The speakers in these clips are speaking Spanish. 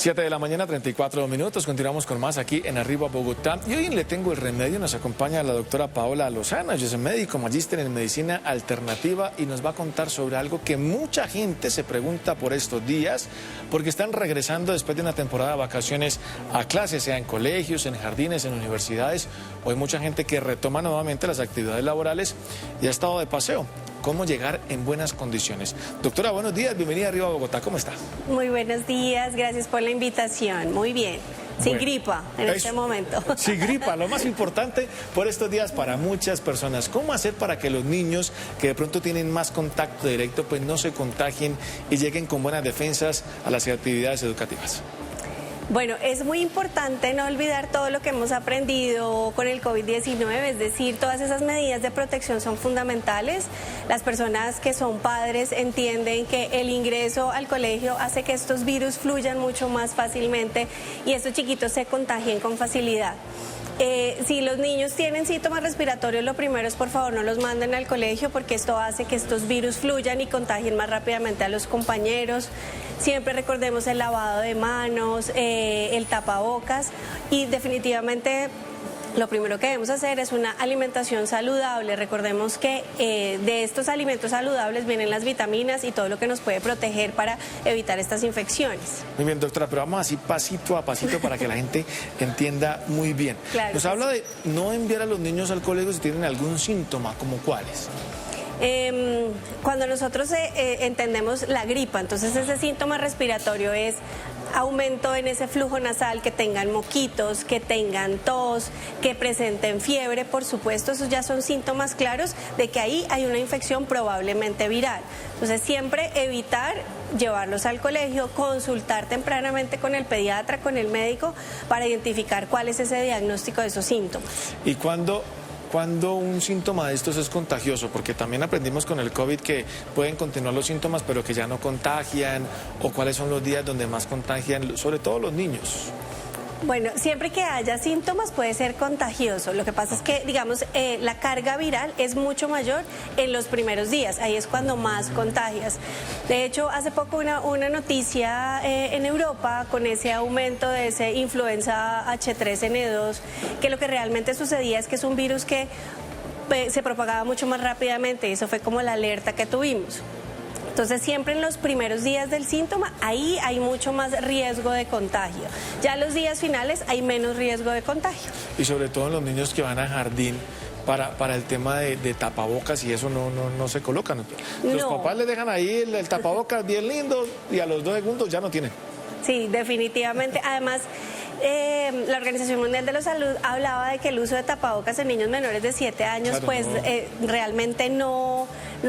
7 de la mañana, 34 minutos. Continuamos con más aquí en Arriba Bogotá. Y hoy en Le Tengo el Remedio nos acompaña la doctora Paola Lozano. Ella es médico, magíster en medicina alternativa y nos va a contar sobre algo que mucha gente se pregunta por estos días, porque están regresando después de una temporada de vacaciones a clases, sea en colegios, en jardines, en universidades. Hoy mucha gente que retoma nuevamente las actividades laborales y ha estado de paseo. ¿Cómo llegar en buenas condiciones? Doctora, buenos días, bienvenida a Arriba Bogotá, ¿cómo está? Muy buenos días, gracias por la invitación, muy bien. Sin gripa en este momento. Sin gripa, lo más importante por estos días para muchas personas. ¿Cómo hacer para que los niños que de pronto tienen más contacto directo pues no se contagien y lleguen con buenas defensas a las actividades educativas? Bueno, es muy importante no olvidar todo lo que hemos aprendido con el COVID-19, es decir, todas esas medidas de protección son fundamentales. Las personas que son padres entienden que el ingreso al colegio hace que estos virus fluyan mucho más fácilmente y estos chiquitos se contagien con facilidad. Si los niños tienen síntomas respiratorios, lo primero es por favor no los manden al colegio porque esto hace que estos virus fluyan y contagien más rápidamente a los compañeros. Siempre recordemos el lavado de manos, el tapabocas y definitivamente lo primero que debemos hacer es una alimentación saludable. Recordemos que de estos alimentos saludables vienen las vitaminas y todo lo que nos puede proteger para evitar estas infecciones. Muy bien, doctora, pero vamos así pasito a pasito para que la gente entienda muy bien. Claro, nos habla de no enviar a los niños al colegio si tienen algún síntoma, ¿como cuáles? Cuando nosotros entendemos la gripa, entonces ese síntoma respiratorio es aumento en ese flujo nasal, que tengan moquitos, que tengan tos, que presenten fiebre, por supuesto, esos ya son síntomas claros de que ahí hay una infección probablemente viral. Entonces siempre evitar llevarlos al colegio, consultar tempranamente con el pediatra, con el médico, para identificar cuál es ese diagnóstico de esos síntomas. ¿Y cuándo un síntoma de estos es contagioso? Porque también aprendimos con el COVID que pueden continuar los síntomas pero que ya no contagian, o cuáles son los días donde más contagian, sobre todo los niños. Bueno, siempre que haya síntomas puede ser contagioso. Lo que pasa es que, digamos, la carga viral es mucho mayor en los primeros días. Ahí es cuando más contagias. De hecho, hace poco una noticia en Europa con ese aumento de ese influenza H3N2, que lo que realmente sucedía es que es un virus que se propagaba mucho más rápidamente y eso fue como la alerta que tuvimos. Entonces siempre en los primeros días del síntoma, ahí hay mucho más riesgo de contagio. Ya los días finales hay menos riesgo de contagio. Y sobre todo en los niños que van a jardín, para el tema de tapabocas y eso no se colocan. Los papás les dejan ahí el tapabocas bien lindo y a los 2 segundos ya no tienen. Sí, definitivamente. Además, la Organización Mundial de la Salud hablaba de que el uso de tapabocas en niños menores de 7 años, claro, realmente no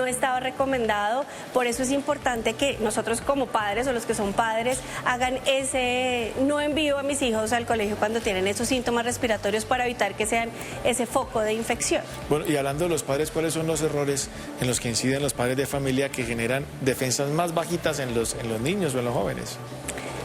estaba recomendado. Por eso es importante que nosotros como padres o los que son padres hagan no envío a mis hijos al colegio cuando tienen esos síntomas respiratorios para evitar que sean ese foco de infección. Bueno, y hablando de los padres, ¿cuáles son los errores en los que inciden los padres de familia que generan defensas más bajitas en los niños o en los jóvenes?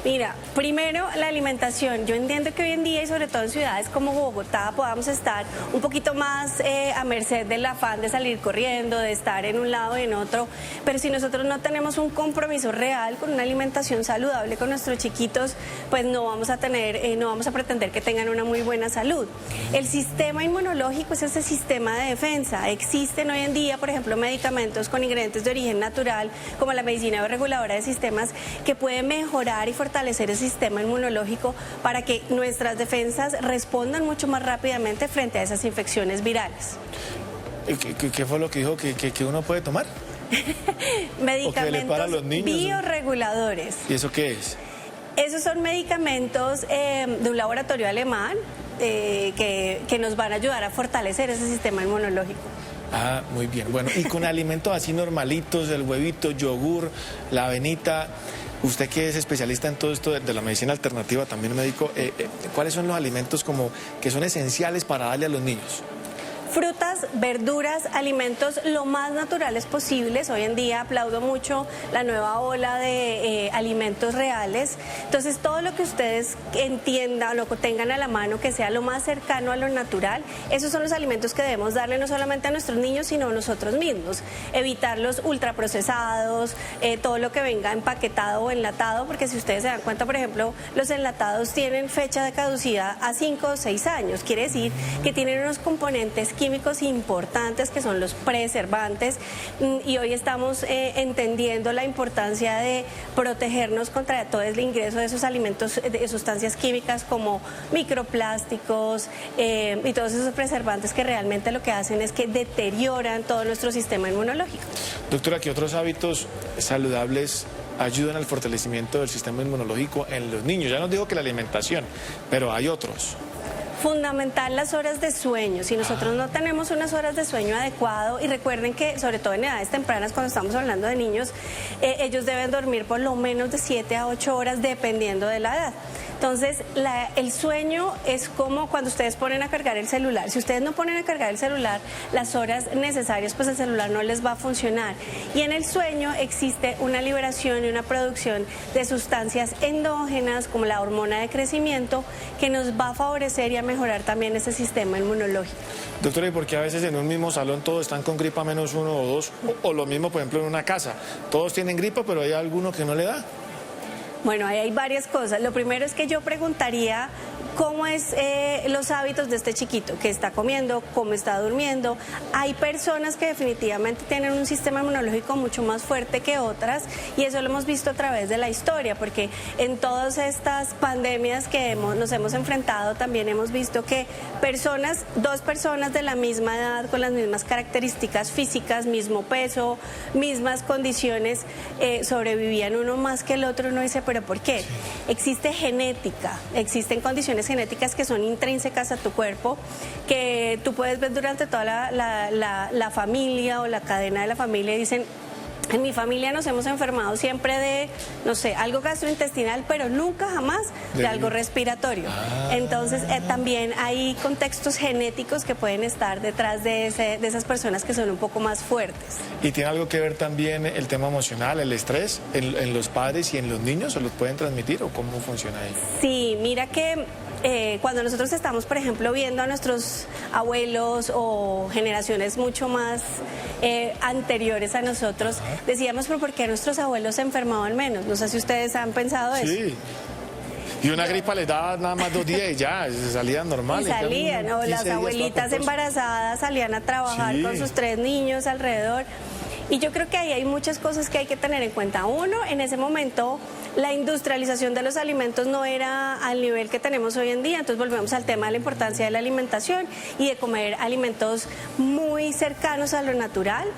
Mira, primero la alimentación. Yo entiendo que hoy en día y sobre todo en ciudades como Bogotá podamos estar un poquito más a merced del afán de salir corriendo, de estar en un lado y en otro, pero si nosotros no tenemos un compromiso real con una alimentación saludable con nuestros chiquitos, pues no vamos a pretender que tengan una muy buena salud. El sistema inmunológico es ese sistema de defensa. Existen hoy en día, por ejemplo, medicamentos con ingredientes de origen natural, como la medicina bioreguladora de sistemas, que pueden mejorar y fortalecer el sistema inmunológico para que nuestras defensas respondan mucho más rápidamente frente a esas infecciones virales. ¿Qué fue lo que dijo que uno puede tomar? Medicamentos bioreguladores. ¿Y eso qué es? Esos son medicamentos de un laboratorio alemán que nos van a ayudar a fortalecer ese sistema inmunológico. Ah, muy bien. Bueno, y con alimentos así normalitos, el huevito, yogur, la avenita. Usted que es especialista en todo esto de la medicina alternativa, también médico, ¿cuáles son los alimentos que son esenciales para darle a los niños? frutas, verduras, alimentos lo más naturales posibles. Hoy en día aplaudo mucho la nueva ola de alimentos reales. Entonces, todo lo que ustedes entiendan o lo que tengan a la mano, que sea lo más cercano a lo natural, esos son los alimentos que debemos darle no solamente a nuestros niños, sino a nosotros mismos. Evitar los ultraprocesados, todo lo que venga empaquetado o enlatado, porque si ustedes se dan cuenta, por ejemplo, los enlatados tienen fecha de caducidad a 5 o 6 años. Quiere decir que tienen unos componentes químicos importantes que son los preservantes, y hoy estamos entendiendo la importancia de protegernos contra todo el ingreso de esos alimentos, de sustancias químicas como microplásticos y todos esos preservantes que realmente lo que hacen es que deterioran todo nuestro sistema inmunológico. Doctora, ¿qué otros hábitos saludables ayudan al fortalecimiento del sistema inmunológico en los niños? Ya nos dijo que la alimentación, pero hay otros. Fundamental las horas de sueño. Si nosotros no tenemos unas horas de sueño adecuado, y recuerden que sobre todo en edades tempranas, cuando estamos hablando de niños, ellos deben dormir por lo menos de 7 a 8 horas dependiendo de la edad. Entonces, el sueño es como cuando ustedes ponen a cargar el celular. Si ustedes no ponen a cargar el celular las horas necesarias, pues el celular no les va a funcionar. Y en el sueño existe una liberación y una producción de sustancias endógenas, como la hormona de crecimiento, que nos va a favorecer y a mejorar también ese sistema inmunológico. Doctora, ¿y por qué a veces en un mismo salón todos están con gripa menos uno o dos? O lo mismo, por ejemplo, en una casa. Todos tienen gripa, pero hay alguno que no le da. Bueno, ahí hay varias cosas. Lo primero es que yo preguntaría cómo es los hábitos de este chiquito, qué está comiendo, cómo está durmiendo. Hay personas que definitivamente tienen un sistema inmunológico mucho más fuerte que otras, y eso lo hemos visto a través de la historia, porque en todas estas pandemias que nos hemos enfrentado también hemos visto que dos personas de la misma edad, con las mismas características físicas, mismo peso, mismas condiciones, sobrevivían uno más que el otro. Uno dice, ¿pero por qué? Existe genética, existen condiciones genéticas que son intrínsecas a tu cuerpo, que tú puedes ver durante toda la familia o la cadena de la familia, y dicen, en mi familia nos hemos enfermado siempre de, no sé, algo gastrointestinal, pero nunca jamás de algo respiratorio. Entonces, también hay contextos genéticos que pueden estar detrás de esas personas que son un poco más fuertes. ¿Y tiene algo que ver también el tema emocional, el estrés, en los padres y en los niños? ¿O los pueden transmitir o cómo funciona ahí? Sí, mira que cuando nosotros estamos, por ejemplo, viendo a nuestros abuelos o generaciones mucho más anteriores a nosotros, decíamos, pero ¿por qué nuestros abuelos se enfermaban menos? No sé si ustedes han pensado eso. Sí. Y una gripa les daba nada más 2 días y ya, se salían normales. Y salían, o las abuelitas embarazadas salían a trabajar con sus 3 niños alrededor. Y yo creo que ahí hay muchas cosas que hay que tener en cuenta. Uno, en ese momento la industrialización de los alimentos no era al nivel que tenemos hoy en día, entonces volvemos al tema de la importancia de la alimentación y de comer alimentos muy cercanos a lo natural.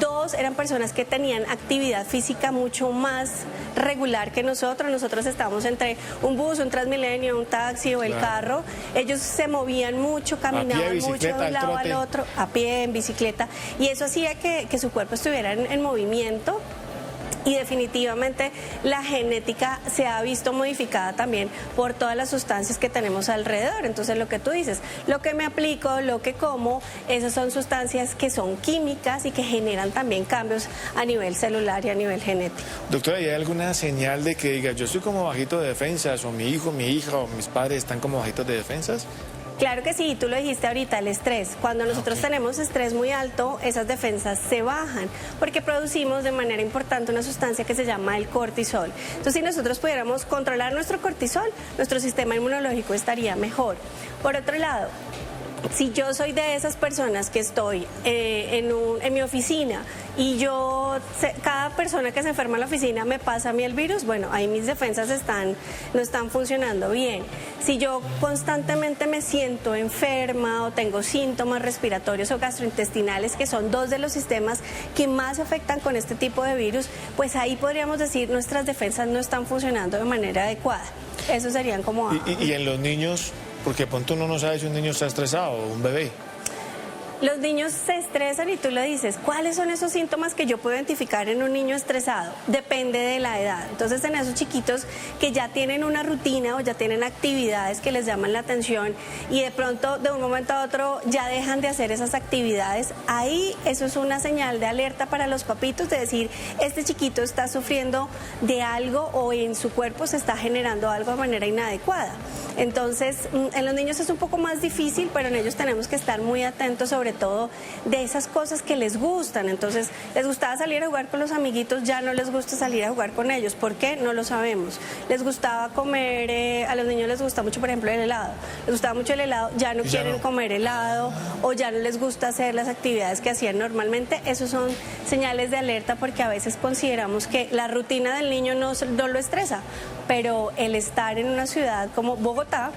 2, eran personas que tenían actividad física mucho más regular que nosotros. Nosotros estábamos entre un bus, un Transmilenio, un taxi o el carro. Ellos se movían mucho, caminaban mucho de un lado al otro, a pie, en bicicleta, y eso hacía que su cuerpo estuviera en movimiento. Y definitivamente la genética se ha visto modificada también por todas las sustancias que tenemos alrededor. Entonces, lo que tú dices, lo que me aplico, lo que como, esas son sustancias que son químicas y que generan también cambios a nivel celular y a nivel genético. Doctora, ¿y hay alguna señal de que diga, yo estoy como bajito de defensas, o mi hijo, mi hija o mis padres están como bajitos de defensas? Claro que sí, tú lo dijiste ahorita, el estrés. Cuando nosotros tenemos estrés muy alto, esas defensas se bajan, porque producimos de manera importante una sustancia que se llama el cortisol. Entonces, si nosotros pudiéramos controlar nuestro cortisol, nuestro sistema inmunológico estaría mejor. Por otro lado, si yo soy de esas personas que estoy en mi oficina y cada persona que se enferma en la oficina me pasa a mí el virus, bueno, ahí mis defensas no están funcionando bien. Si yo constantemente me siento enferma o tengo síntomas respiratorios o gastrointestinales, que son 2 de los sistemas que más afectan con este tipo de virus, pues ahí podríamos decir nuestras defensas no están funcionando de manera adecuada. Eso serían como... ¿Y en los niños? Porque pronto uno no sabe si un niño está estresado o un bebé. Los niños se estresan y tú lo dices, ¿cuáles son esos síntomas que yo puedo identificar en un niño estresado? Depende de la edad. Entonces, en esos chiquitos que ya tienen una rutina o ya tienen actividades que les llaman la atención y de pronto de un momento a otro ya dejan de hacer esas actividades, ahí eso es una señal de alerta para los papitos de decir, este chiquito está sufriendo de algo o en su cuerpo se está generando algo de manera inadecuada. Entonces, en los niños es un poco más difícil, pero en ellos tenemos que estar muy atentos sobre todo de esas cosas que les gustan. Entonces, les gustaba salir a jugar con los amiguitos, ya no les gusta salir a jugar con ellos. ¿Por qué? No lo sabemos. Les gustaba comer, a los niños les gusta mucho, por ejemplo, el helado. Les gustaba mucho el helado, ya no quieren comer helado o ya no les gusta hacer las actividades que hacían normalmente. Esos son señales de alerta porque a veces consideramos que la rutina del niño no lo estresa, pero el estar en una ciudad como Bogotá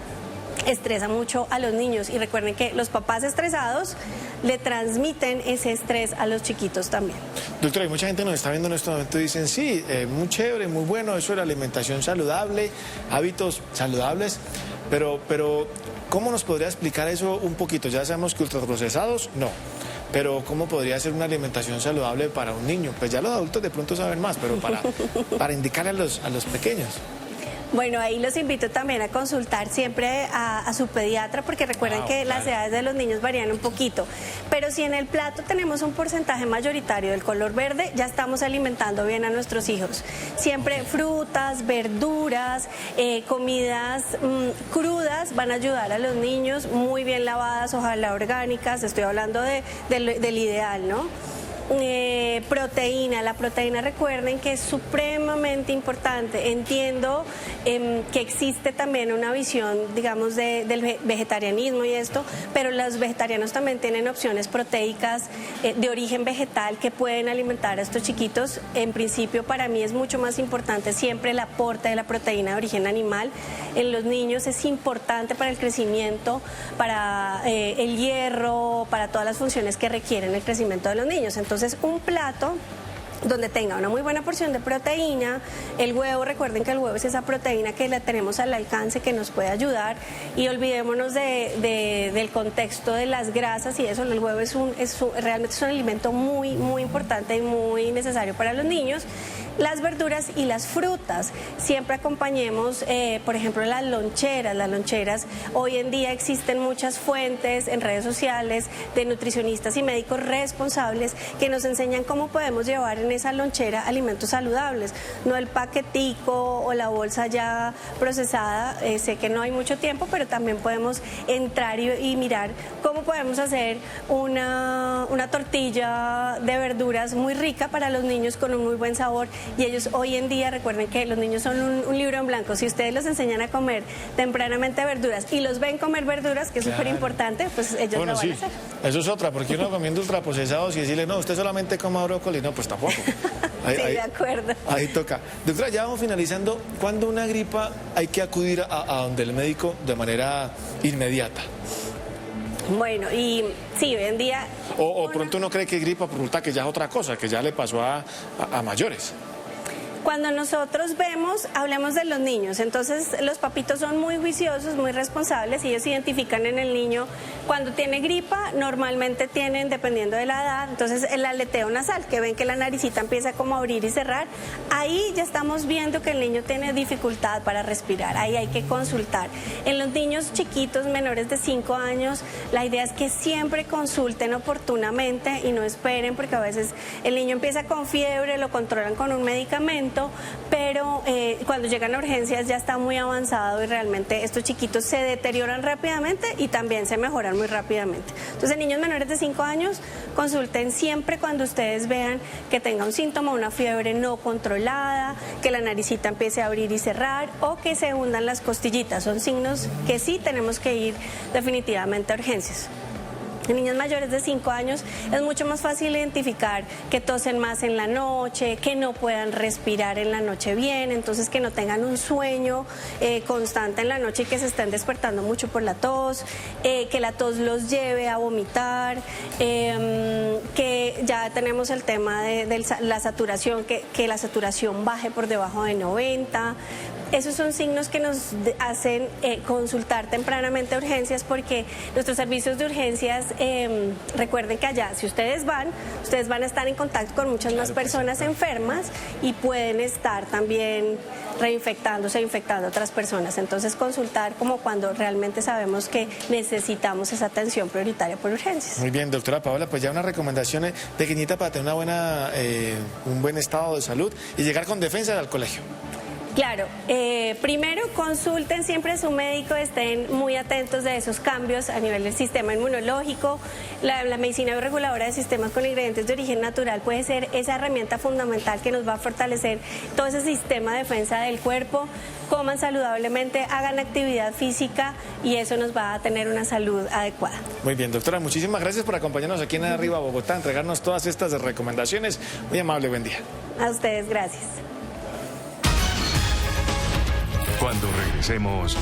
estresa mucho a los niños y recuerden que los papás estresados le transmiten ese estrés a los chiquitos también. Doctora, hay mucha gente nos está viendo en este momento y dicen, sí, muy chévere, muy bueno, eso de la alimentación saludable, hábitos saludables, pero ¿cómo nos podría explicar eso un poquito? Ya sabemos que ultraprocesados, no. Pero ¿cómo podría ser una alimentación saludable para un niño? Pues ya los adultos de pronto saben más, pero para indicarle a los pequeños. Bueno, ahí los invito también a consultar siempre a su pediatra porque recuerden que las edades de los niños varían un poquito. Pero si en el plato tenemos un porcentaje mayoritario del color verde, ya estamos alimentando bien a nuestros hijos. Siempre frutas, verduras, comidas crudas van a ayudar a los niños, muy bien lavadas, ojalá orgánicas, estoy hablando del ideal, ¿no? Proteína, la proteína recuerden que es supremamente importante. Entiendo que existe también una visión, digamos, del vegetarianismo y esto, pero los vegetarianos también tienen opciones proteicas de origen vegetal que pueden alimentar a estos chiquitos. En principio, para mí es mucho más importante siempre el aporte de la proteína de origen animal. En los niños es importante para el crecimiento, para el hierro, para todas las funciones que requieren el crecimiento de los niños. Entonces, un plato donde tenga una muy buena porción de proteína, el huevo, recuerden que el huevo es esa proteína que la tenemos al alcance, que nos puede ayudar, y olvidémonos del contexto de las grasas y eso. El huevo realmente es un alimento muy, muy importante y muy necesario para los niños. Las verduras y las frutas, siempre acompañemos, por ejemplo, las loncheras. Hoy en día existen muchas fuentes en redes sociales de nutricionistas y médicos responsables que nos enseñan cómo podemos llevar en esa lonchera alimentos saludables, no el paquetico o la bolsa ya procesada. Sé que no hay mucho tiempo, pero también podemos entrar y mirar cómo podemos hacer una tortilla de verduras muy rica para los niños con un muy buen sabor. Y ellos hoy en día, recuerden que los niños son un libro en blanco. Si ustedes los enseñan a comer tempranamente verduras y los ven comer verduras, que es súper importante, pues ellos lo van a hacer. Eso es otra, porque uno comiendo ultraprocesados y decirle, no, usted solamente coma brócoli, no, pues tampoco. Sí, de acuerdo. Ahí toca. Doctora, ya vamos finalizando. ¿Cuándo una gripa hay que acudir a donde el médico de manera inmediata? Bueno, y sí, hoy en día... O pronto uno cree que gripa, resulta que ya es otra cosa, que ya le pasó a mayores. Cuando nosotros hablamos de los niños, entonces los papitos son muy juiciosos, muy responsables, y ellos identifican en el niño cuando tiene gripa. Normalmente tienen, dependiendo de la edad, entonces el aleteo nasal, que ven que la naricita empieza como a abrir y cerrar. Ahí ya estamos viendo que el niño tiene dificultad para respirar, ahí hay que consultar. En los niños chiquitos menores de 5 años, la idea es que siempre consulten oportunamente y no esperen, porque a veces el niño empieza con fiebre, lo controlan con un medicamento, pero cuando llegan a urgencias ya está muy avanzado y realmente estos chiquitos se deterioran rápidamente y también se mejoran muy rápidamente. Entonces, niños menores de 5 años, consulten siempre cuando ustedes vean que tenga un síntoma, una fiebre no controlada, que la naricita empiece a abrir y cerrar o que se hundan las costillitas. Son signos que sí tenemos que ir definitivamente a urgencias. En niños mayores de 5 años es mucho más fácil identificar que tosen más en la noche, que no puedan respirar en la noche bien, entonces que no tengan un sueño constante en la noche y que se estén despertando mucho por la tos, que la tos los lleve a vomitar, que ya tenemos el tema de la saturación, que la saturación baje por debajo de 90. Esos son signos que nos hacen consultar tempranamente a urgencias, porque nuestros servicios de urgencias recuerden que allá, si ustedes van a estar en contacto con muchas más personas enfermas y pueden estar también reinfectándose, infectando a otras personas. Entonces, consultar como cuando realmente sabemos que necesitamos esa atención prioritaria por urgencias. Muy bien, doctora Paola, pues ya unas recomendaciones pequeñitas para tener un buen estado de salud y llegar con defensa al colegio. Claro, primero consulten siempre a su médico, estén muy atentos de esos cambios a nivel del sistema inmunológico. La medicina bioreguladora de sistemas con ingredientes de origen natural puede ser esa herramienta fundamental que nos va a fortalecer todo ese sistema de defensa del cuerpo. Coman saludablemente, hagan actividad física y eso nos va a tener una salud adecuada. Muy bien, doctora, muchísimas gracias por acompañarnos aquí en Arriba Bogotá, entregarnos todas estas recomendaciones. Muy amable, buen día. A ustedes, gracias. Cuando regresemos,